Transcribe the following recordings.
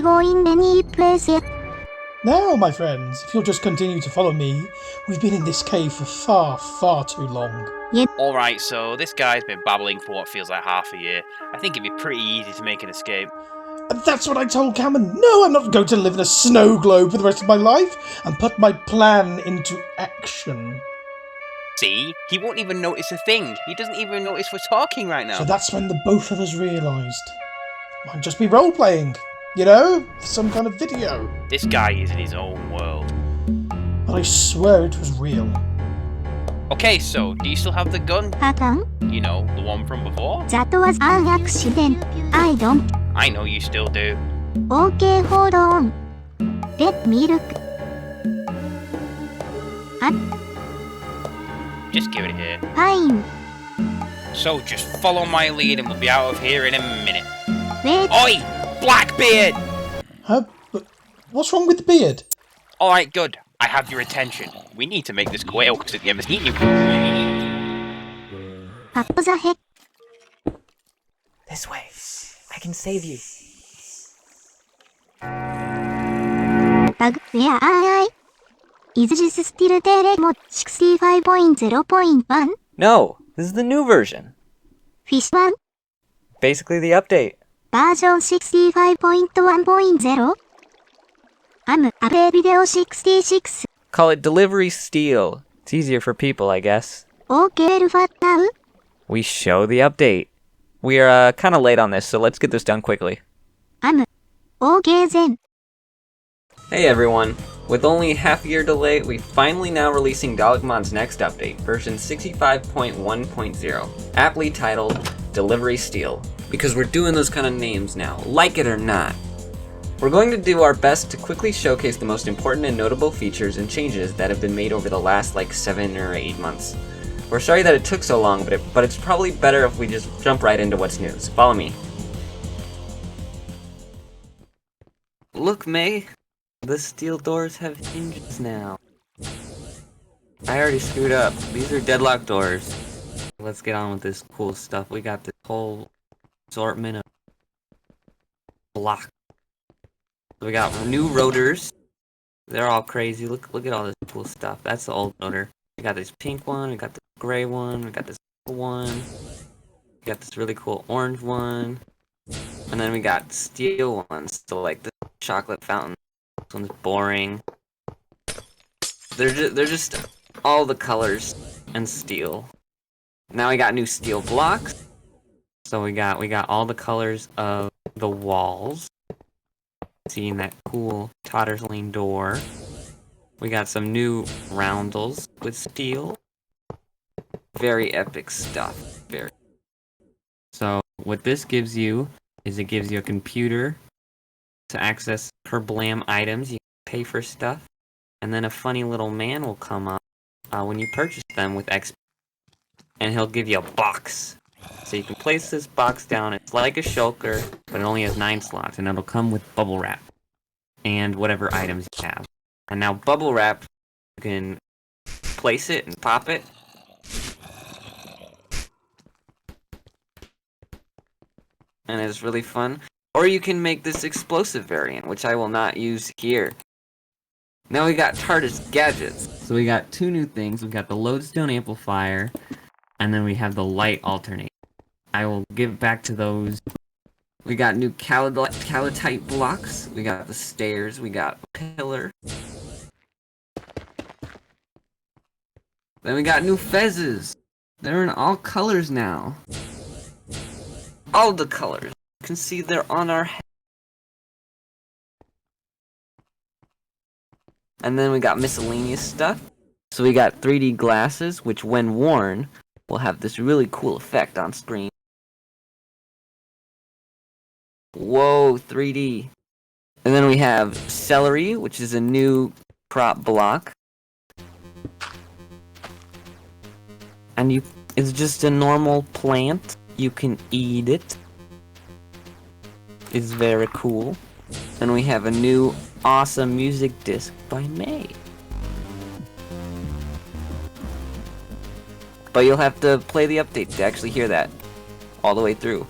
going any place yet. Now, my friends, if you'll just continue to follow me, we've been in this cave for far, far too long. Alright, so this guy's been babbling for what feels like half a year. I think it'd be pretty easy to make an escape. And that's what I told Cameron. No, I'm not going to live in a snow globe for the rest of my life and put my plan into action. See? He won't even notice a thing. He doesn't even notice we're talking right now. So that's when the both of us realised. Might just be role-playing, you know? Some kind of video. This guy is in his own world. But I swear it was real. Okay, so, do you still have the gun? Patan? You know, the one from before? That was an accident. I don't. I know you still do. Okay, hold on. Let me look. Just give it here. Fine. So, just follow my lead and we'll be out of here in a minute. Wait. Oi! Blackbeard! Huh? But what's wrong with the beard? Alright, good. I have your attention. We need to make this quick because at the end of the What the heck? This way. I can save you. Bug, where are I? Is this still dalekmod 65.0.1? No, this is the new version. Fish 1? Basically the update. Version 65.1.0? I'm update video 66. Call it Delivery Steel. It's easier for people, I guess. Okay, what now? We show the update. We are kind of late on this, so let's get this done quickly. I'm okay then. Hey everyone. With only half a year delay, we finally now releasing dalekmod's next update, version 65.1.0, aptly titled Delivery Steel, because we're doing those kind of names now, like it or not. We're going to do our best to quickly showcase the most important and notable features and changes that have been made over the last 7 or 8 months. We're sorry that it took so long, but it's probably better if we just jump right into what's new, so follow me. Look, May. The steel doors have hinges now. I already screwed up. These are deadlock doors. Let's get on with this cool stuff. We got this whole assortment of blocks. We got new rotors. They're all crazy. Look at all this cool stuff. That's the old rotor. We got this pink one. We got this gray one. We got this purple one. We got this really cool orange one. And then we got steel ones. So like the chocolate fountain. This one's boring. They're just all the colors and steel. Now we got new steel blocks. So we got all the colors of the walls. Seeing that cool Tattersling door. We got some new roundels with steel. Very epic stuff. Very. So what this gives you is it gives you a computer to access Kerblam items. You can pay for stuff, and then a funny little man will come up when you purchase them with XP, and he'll give you a box. So you can place this box down. It's like a shulker, but it only has 9 slots, and it'll come with bubble wrap and whatever items you have. And now bubble wrap, you can place it and pop it. And it's really fun. Or you can make this explosive variant, which I will not use here. Now we got TARDIS gadgets. So we got 2 new things. We got the lodestone amplifier, and then we have the light alternator. I will give back to those. We got new calotite blocks. We got the stairs. We got a pillar. Then we got new fezzes. They're in all colors now. All the colors. You can see they're on our head. And then we got miscellaneous stuff. So we got 3D glasses, which when worn, will have this really cool effect on screen. Whoa, 3D. And then we have celery, which is a new prop block. And it's just a normal plant. You can eat it. It's very cool. And we have a new awesome music disc by May. But you'll have to play the update to actually hear that all the way through.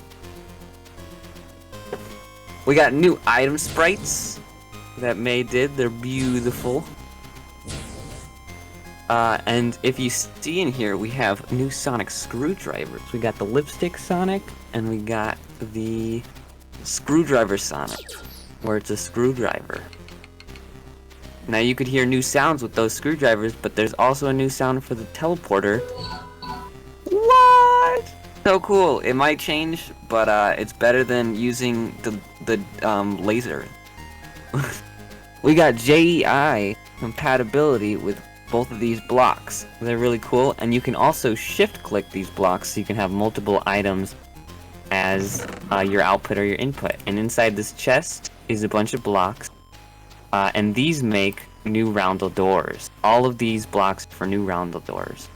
We got new item sprites that May did. They're beautiful. And if you see in here, we have new Sonic screwdrivers. We got the lipstick Sonic, and we got the screwdriver Sonic, where it's a screwdriver. Now you could hear new sounds with those screwdrivers, but there's also a new sound for the teleporter. What? So cool. It might change, but it's better than using the laser. We got JEI compatibility with both of these blocks. They're really cool, and you can also shift click these blocks so you can have multiple items as your output or your input. And inside this chest is a bunch of blocks, and these make new roundel doors. All of these blocks for new roundel doors.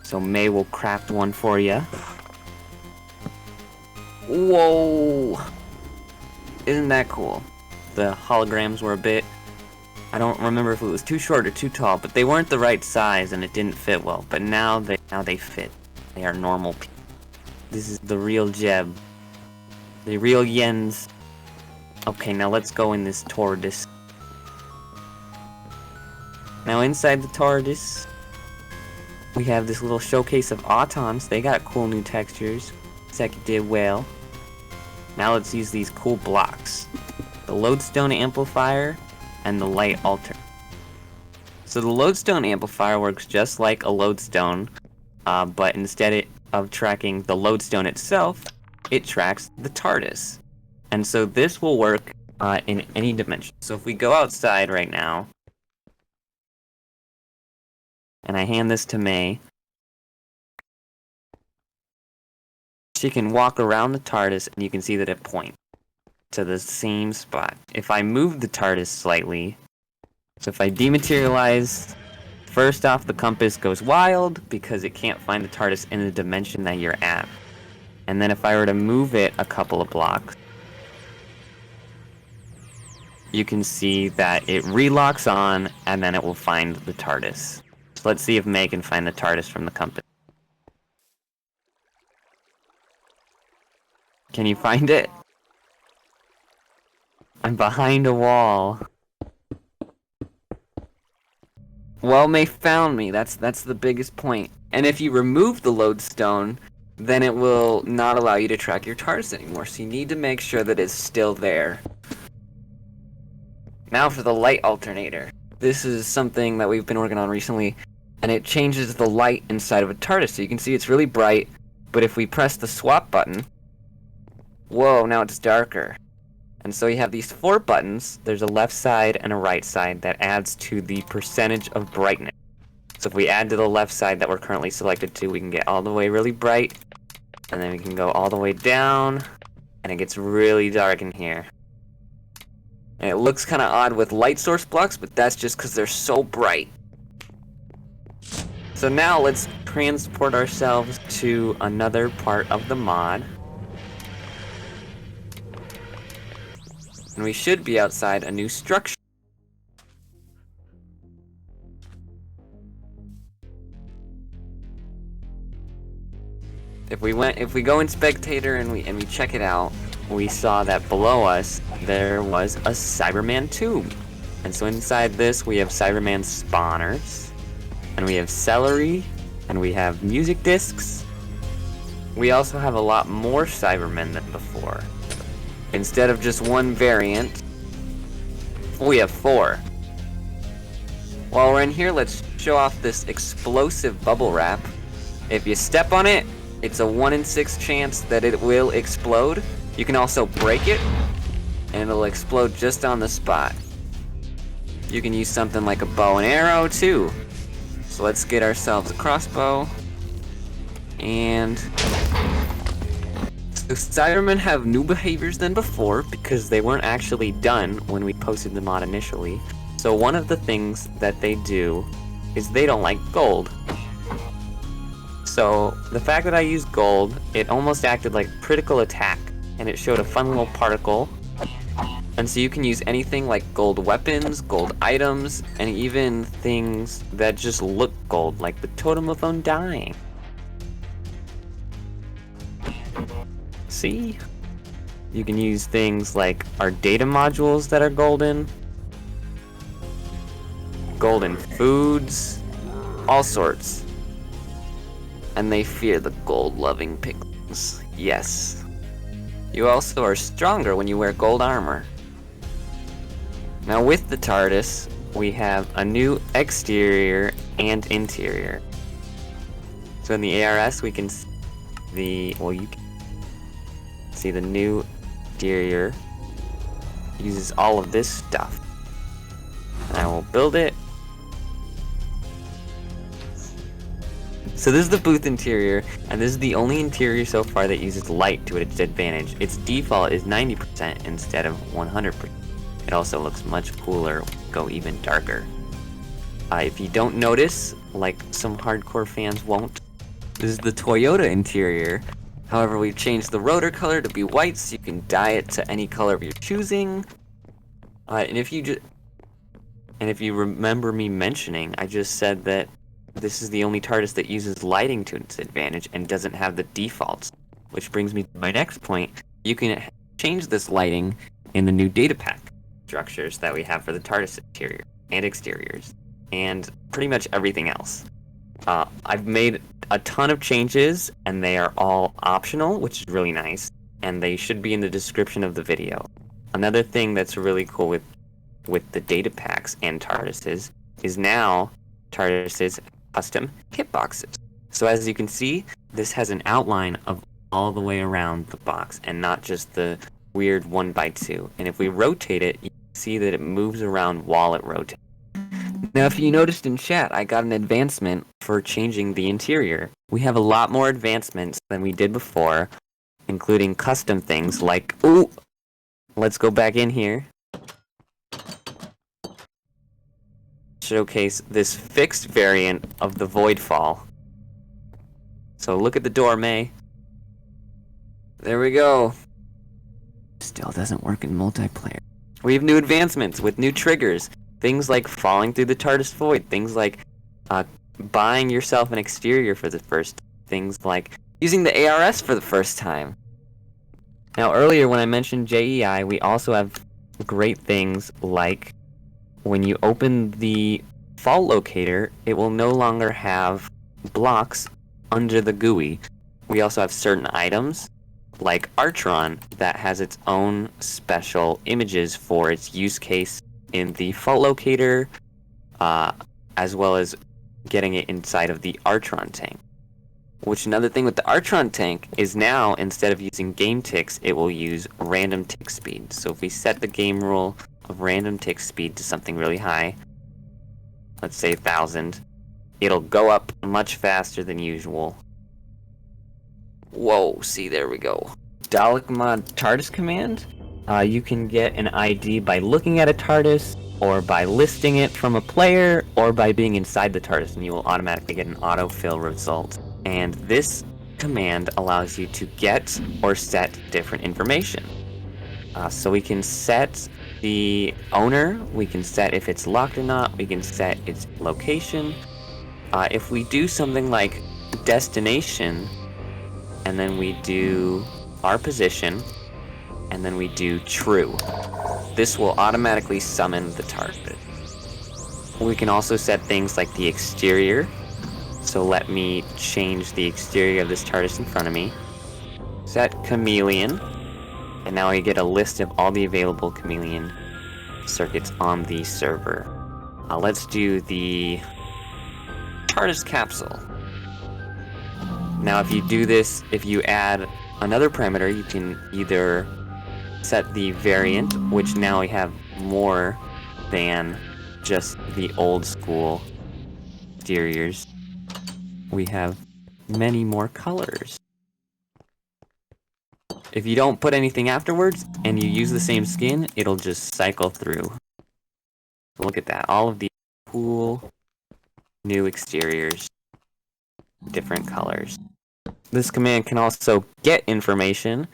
So May will craft one for you. Whoa! Isn't that cool? The holograms were a bit... I don't remember if it was too short or too tall, but they weren't the right size and it didn't fit well. But now they fit. They are normal people. This is the real Jeb. The real Jens. Okay, now let's go in this TARDIS. Now inside the TARDIS, we have this little showcase of Autons. They got cool new textures. Seki did well. Now let's use these cool blocks. The lodestone amplifier and the light altar. So the lodestone amplifier works just like a lodestone, but instead of tracking the lodestone itself, it tracks the TARDIS. And so this will work in any dimension. So if we go outside right now, and I hand this to May, she can walk around the TARDIS and you can see that it points to the same spot. If I move the TARDIS slightly, so if I dematerialize, first off the compass goes wild because it can't find the TARDIS in the dimension that you're at. And then if I were to move it a couple of blocks, you can see that it relocks on and then it will find the TARDIS. So let's see if May can find the TARDIS from the compass. Can you find it? I'm behind a wall. Well, May found me. That's the biggest point. And if you remove the lodestone, then it will not allow you to track your TARDIS anymore. So you need to make sure that it's still there. Now for the light alternator. This is something that we've been working on recently, and it changes the light inside of a TARDIS. So you can see it's really bright, but if we press the swap button, whoa, now it's darker. And so you have these 4 buttons. There's a left side and a right side that adds to the percentage of brightness. So if we add to the left side that we're currently selected to, we can get all the way really bright, and then we can go all the way down, and it gets really dark in here. And it looks kind of odd with light source blocks, but that's just because they're so bright. So now let's transport ourselves to another part of the mod. And we should be outside a new structure. If we go in spectator and we check it out, we saw that below us there was a Cyberman tube. And so inside this we have Cyberman spawners, and we have celery, and we have music discs. We also have a lot more Cybermen than before. Instead of just one variant, we have 4. While we're in here, let's show off this explosive bubble wrap. If you step on it, it's a 1 in 6 chance that it will explode. You can also break it, and it'll explode just on the spot. You can use something like a bow and arrow too. So let's get ourselves a crossbow. And so Cybermen have new behaviors than before because they weren't actually done when we posted the mod initially. So one of the things that they do is they don't like gold. So the fact that I used gold, it almost acted like critical attack, and it showed a fun little particle. And so you can use anything like gold weapons, gold items, and even things that just look gold, like the Totem of Undying. See? You can use things like our data modules that are golden foods, all sorts. And they fear the gold-loving piglins. Yes. You also are stronger when you wear gold armor. Now with the TARDIS, we have a new exterior and interior. So in the ARS, we can see you can see the new exterior uses all of this stuff. And I will build it. So this is the booth interior, and this is the only interior so far that uses light to its advantage. Its default is 90% instead of 100%. It also looks much cooler, go even darker. If you don't notice, like some hardcore fans won't, this is the Toyota interior. However, we've changed the rotor color to be white, so you can dye it to any color of your choosing. And if you remember me mentioning, I just said that this is the only TARDIS that uses lighting to its advantage and doesn't have the defaults. Which brings me to my next point. You can change this lighting in the new data pack structures that we have for the TARDIS interior and exteriors, and pretty much everything else. I've made a ton of changes, and they are all optional, which is really nice, and they should be in the description of the video. Another thing that's really cool with the data packs and TARDISes is now TARDISes custom hitboxes. So as you can see, this has an outline of all the way around the box and not just the weird 1x2. And if we rotate it, you can see that it moves around while it rotates. Now if you noticed in chat, I got an advancement for changing the interior. We have a lot more advancements than we did before, including custom things like, ooh, let's go back in here. Showcase this fixed variant of the Voidfall. So look at the door, May. There we go. Still doesn't work in multiplayer. We have new advancements with new triggers. Things like falling through the TARDIS void. Things like buying yourself an exterior for the first time. Things like using the ARS for the first time. Now earlier when I mentioned JEI, we also have great things like when you open the fault locator, it will no longer have blocks under the GUI. We also have certain items, like Artron, that has its own special images for its use case in the fault locator, as well as getting it inside of the Artron tank. Which another thing with the Artron tank is now, instead of using game ticks, it will use random tick speed. So if we set the game rule of random tick speed to something really high, let's say 1000, it'll go up much faster than usual. Whoa, see, there we go. dalekmod TARDIS command. You can get an ID by looking at a TARDIS, or by listing it from a player, or by being inside the TARDIS, and you will automatically get an autofill result. And this command allows you to get or set different information. So we can set the owner, we can set if it's locked or not, we can set its location. If we do something like destination, and then we do our position, and then we do true, this will automatically summon the target. We can also set things like the exterior. So let me change the exterior of this TARDIS in front of me. Set Chameleon. And now I get a list of all the available Chameleon circuits on the server. Let's do the TARDIS capsule. Now if you do this, if you add another parameter, you can either set the variant, which now we have more than just the old school exteriors. We have many more colors. If you don't put anything afterwards, and you use the same skin, it'll just cycle through. Look at that, all of the cool new exteriors, different colors. This command can also get information.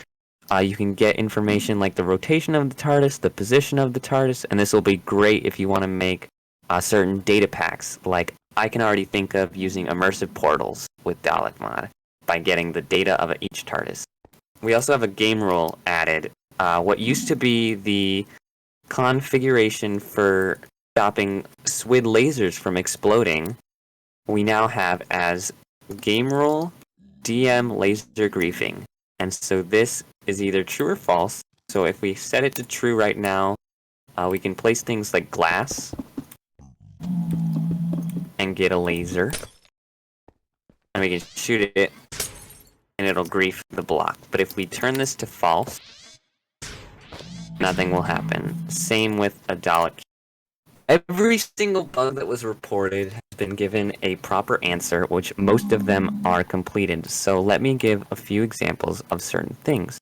You can get information like the rotation of the TARDIS, the position of the TARDIS, and this will be great if you want to make certain data packs. Like, I can already think of using immersive portals with dalekmod by getting the data of each TARDIS. We also have a game rule added what used to be the configuration for stopping SWD lasers from exploding, we now have as game rule DM laser griefing. And so this is either true or false. So if we set it to true right now, we can place things like glass and get a laser. And we can shoot it and it'll grief the block. But if we turn this to false, nothing will happen. Same with a Dalek. Every single bug that was reported has been given a proper answer, which most of them are completed. So let me give a few examples of certain things.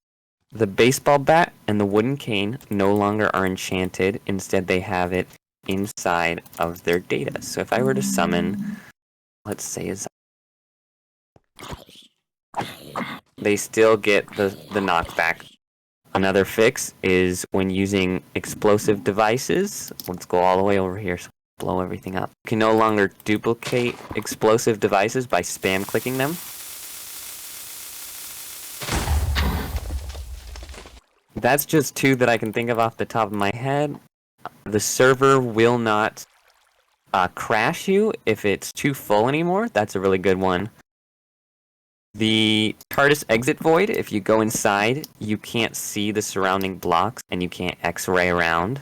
The baseball bat and the wooden cane no longer are enchanted. Instead, they have it inside of their data. So if I were to summon, let's say, they still get the knockback. Another fix is when using explosive devices. Let's go all the way over here so blow everything up. You can no longer duplicate explosive devices by spam clicking them. That's just two that I can think of off the top of my head. The server will not crash you if it's too full anymore. That's a really good one. The TARDIS exit void, if you go inside, you can't see the surrounding blocks and you can't X-ray around.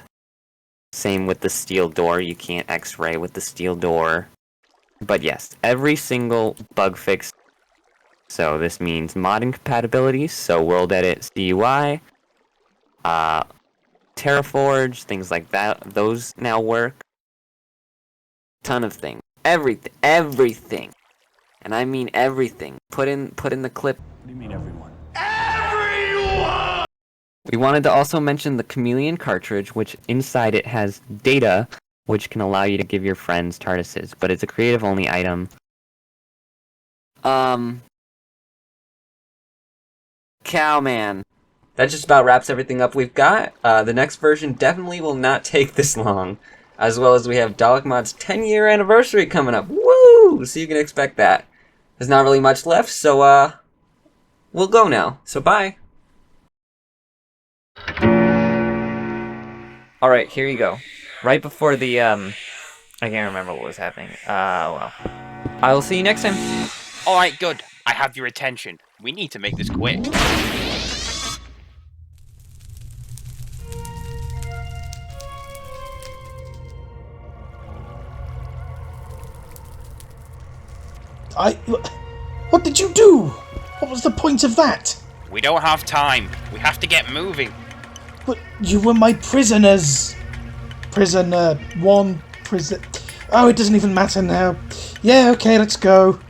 Same with the steel door, you can't X-ray with the steel door. But yes, every single bug fix. So this means modding compatibility, so World Edit CUI, Terraforge, things like that, those now work. Ton of things. Everything. And I mean everything. Put in the clip. What do you mean everyone? Everyone! We wanted to also mention the Chameleon cartridge, which inside it has data, which can allow you to give your friends TARDISes, but it's a creative only item. Cowman. That just about wraps everything up we've got. The next version definitely will not take this long. As well as we have dalekmod's 10-year anniversary coming up. Woo! So you can expect that. There's not really much left, so we'll go now. So bye. Alright, here you go. Right before the I can't remember what was happening. Well. I will see you next time. Alright, good. I have your attention. We need to make this quick. What did you do? What was the point of that? We don't have time. We have to get moving. But you were my prisoners. Prisoner 1, prison... Oh, it doesn't even matter now. Yeah, okay, let's go.